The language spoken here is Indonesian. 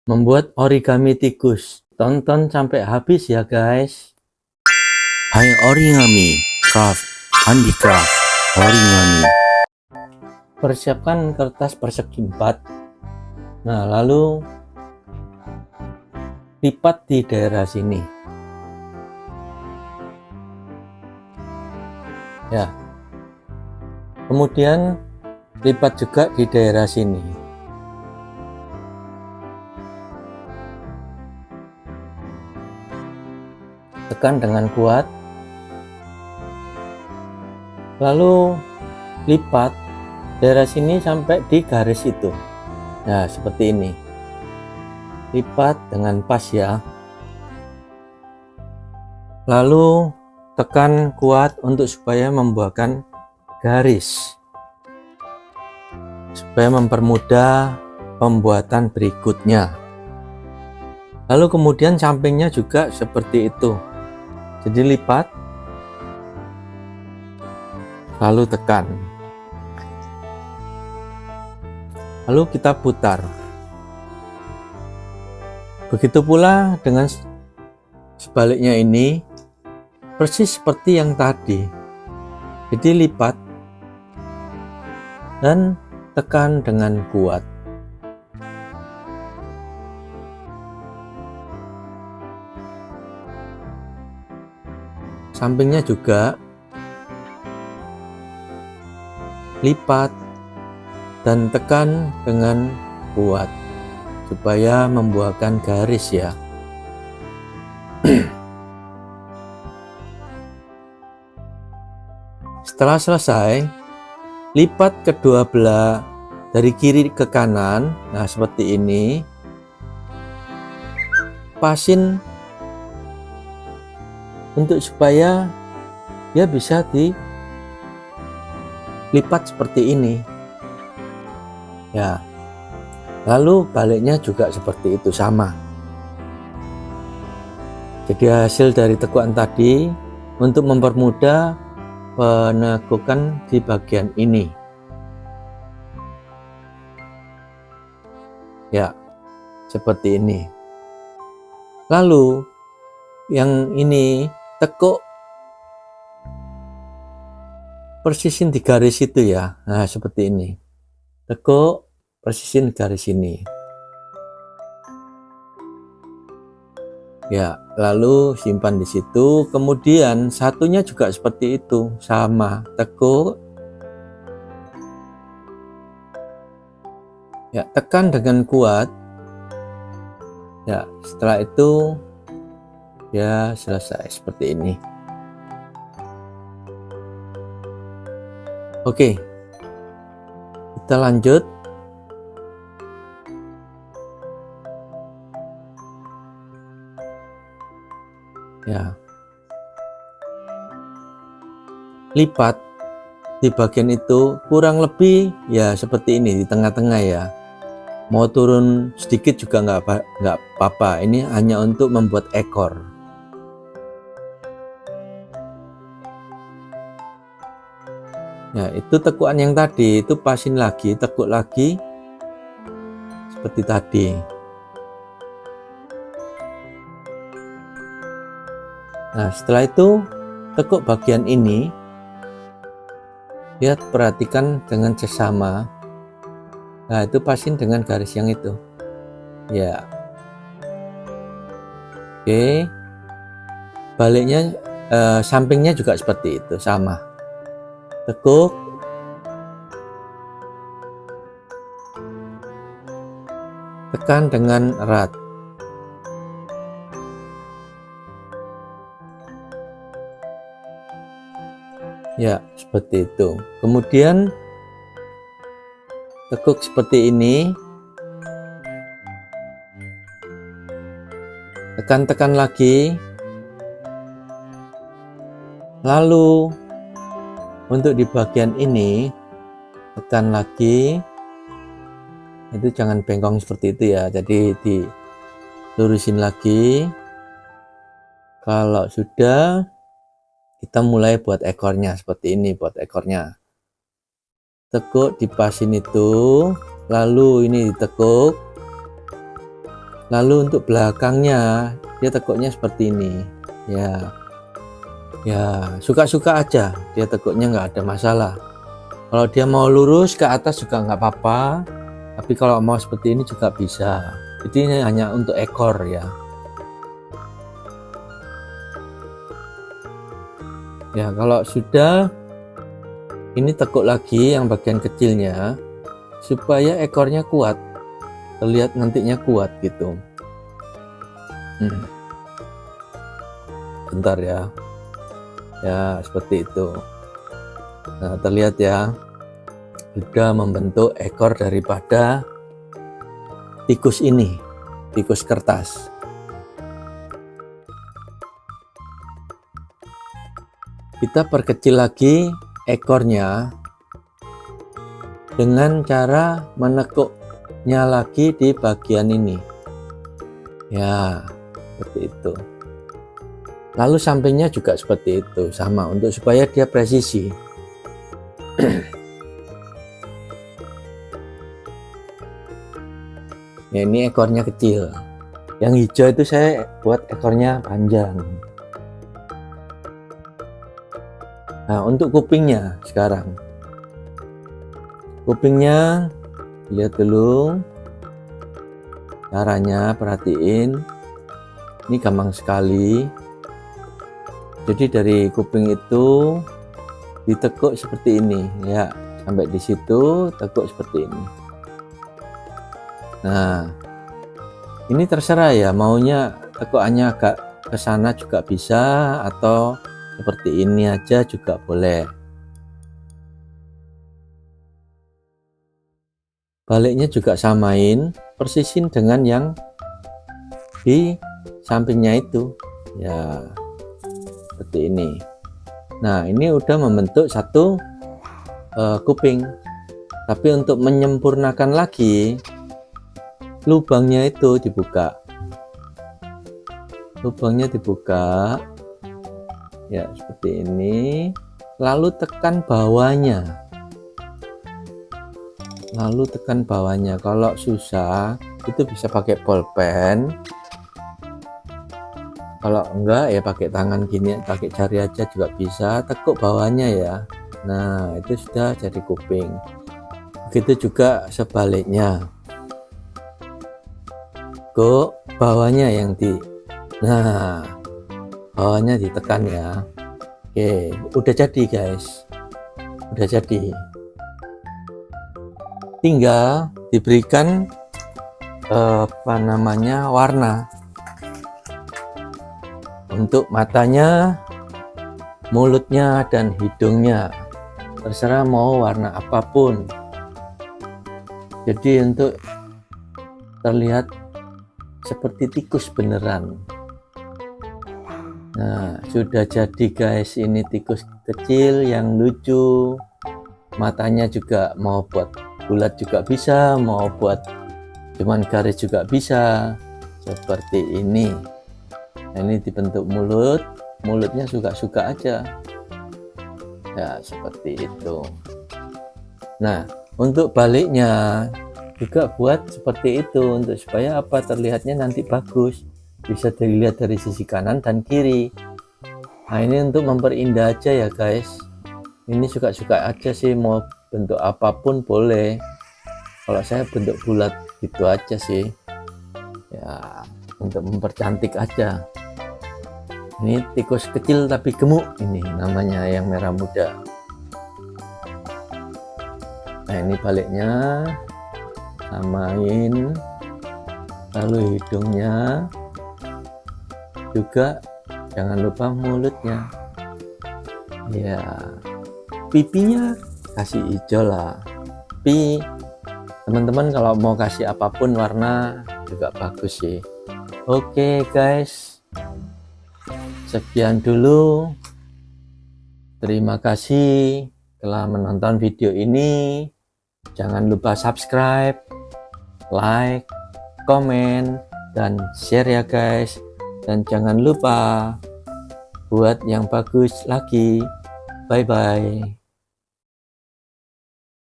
Membuat origami tikus. Tonton sampai habis ya guys. Hai Origami Craft Handicraft Origami. Persiapkan kertas persegi 4. Nah, lalu lipat di daerah sini. Ya. Kemudian lipat juga di daerah sini. Tekan dengan kuat, lalu lipat daerah sini sampai di garis itu. Nah, seperti ini. Lipat dengan pas ya. Lalu tekan kuat untuk supaya membuahkan garis, supaya mempermudah pembuatan berikutnya. Lalu kemudian sampingnya juga seperti itu. Jadi lipat, lalu tekan, lalu kita putar. Begitu pula dengan sebaliknya ini, persis seperti yang tadi. Jadi lipat dan tekan dengan kuat. Sampingnya juga lipat dan tekan dengan kuat supaya membuahkan garis ya. Setelah selesai, lipat kedua belah dari kiri ke kanan. Nah, seperti ini. Pasin untuk supaya dia bisa dilipat seperti ini ya. Lalu baliknya juga seperti itu, sama. Jadi hasil dari tekuan tadi untuk mempermudah penekukan di bagian ini ya, seperti ini. Lalu yang ini tekuk persisin di garis itu ya. Nah, seperti ini. Tekuk persisin garis ini. Ya, lalu simpan di situ. Kemudian satunya juga seperti itu, sama. Tekuk. Ya, tekan dengan kuat. Ya, setelah itu ya selesai seperti ini. Oke, kita lanjut. Ya, lipat di bagian itu kurang lebih ya seperti ini, di tengah-tengah ya. Mau turun sedikit juga nggak apa-apa. Ini hanya untuk membuat ekor. Ya, itu tekuan yang tadi itu pasin lagi, tekuk lagi seperti tadi. Nah, setelah itu tekuk bagian ini. Lihat, perhatikan dengan sesama. Nah, itu pasin dengan garis yang itu. Ya. Oke. Baliknya sampingnya juga seperti itu, sama. Tekuk, tekan dengan erat. Ya, seperti itu. Kemudian tekuk seperti ini. Tekan-tekan lagi. Lalu untuk di bagian ini tekan lagi. Itu jangan bengkong seperti itu ya. Jadi dilurusin lagi. Kalau sudah, kita mulai buat ekornya seperti ini, buat ekornya. Tekuk dipasin itu, lalu ini ditekuk, Lalu untuk belakangnya dia tekuknya seperti ini. Ya suka-suka aja, dia tekuknya nggak ada masalah. Kalau dia mau lurus ke atas juga nggak apa-apa, tapi kalau mau seperti ini juga bisa. Jadi ini hanya untuk ekor ya. Ya kalau sudah, ini tekuk lagi yang bagian kecilnya supaya ekornya kuat, terlihat nantinya kuat gitu. Bentar ya. Ya seperti itu. Nah terlihat ya, sudah membentuk ekor daripada tikus ini, tikus kertas. Kita perkecil lagi ekornya dengan cara menekuknya lagi di bagian ini. Ya seperti itu. Lalu sampingnya juga seperti itu, sama untuk supaya dia presisi. Ya, ini ekornya kecil. Yang hijau itu saya buat ekornya panjang. Nah, untuk kupingnya sekarang. Kupingnya lihat dulu. Caranya perhatiin. Ini gampang sekali. Jadi dari kuping itu ditekuk seperti ini ya, sampai di situ tekuk seperti ini. Nah, ini terserah ya, maunya tekukannya agak ke sana juga bisa, atau seperti ini aja juga boleh. Baliknya juga samain, persisin dengan yang di sampingnya itu ya, seperti ini. Nah ini udah membentuk satu kuping, tapi untuk menyempurnakan lagi, lubangnya itu dibuka, ya seperti ini. Lalu tekan bawahnya, kalau susah itu bisa pakai bolpen, kalau enggak ya pakai tangan gini, pakai jari aja juga bisa. Tekuk bawahnya ya. Nah itu sudah jadi kuping. Begitu juga sebaliknya, kok bawahnya yang bawahnya ditekan ya. Oke, udah jadi guys, udah jadi. Tinggal diberikan warna untuk matanya, mulutnya, dan hidungnya. Terserah mau warna apapun. Jadi untuk terlihat seperti tikus beneran. Nah sudah jadi guys, ini tikus kecil yang lucu. Matanya juga mau buat bulat juga bisa, mau buat cuman garis juga bisa, seperti ini. Nah, ini dibentuk mulutnya suka-suka aja ya, seperti itu. Nah untuk baliknya juga buat seperti itu, untuk supaya apa, terlihatnya nanti bagus, bisa dilihat dari sisi kanan dan kiri. Nah ini untuk memperindah aja ya guys, ini suka-suka aja sih, mau bentuk apapun boleh. Kalau saya bentuk bulat gitu aja sih ya, untuk mempercantik aja. Ini tikus kecil tapi gemuk, ini namanya yang merah muda. Nah ini baliknya samain, lalu hidungnya juga jangan lupa mulutnya ya. Pipinya kasih hijau lah. Tapi teman-teman kalau mau kasih apapun warna juga bagus sih. Oke guys, sekian dulu. Terima kasih telah menonton video ini. Jangan lupa subscribe, like, komen, dan share ya guys. Dan jangan lupa buat yang bagus lagi. Bye bye.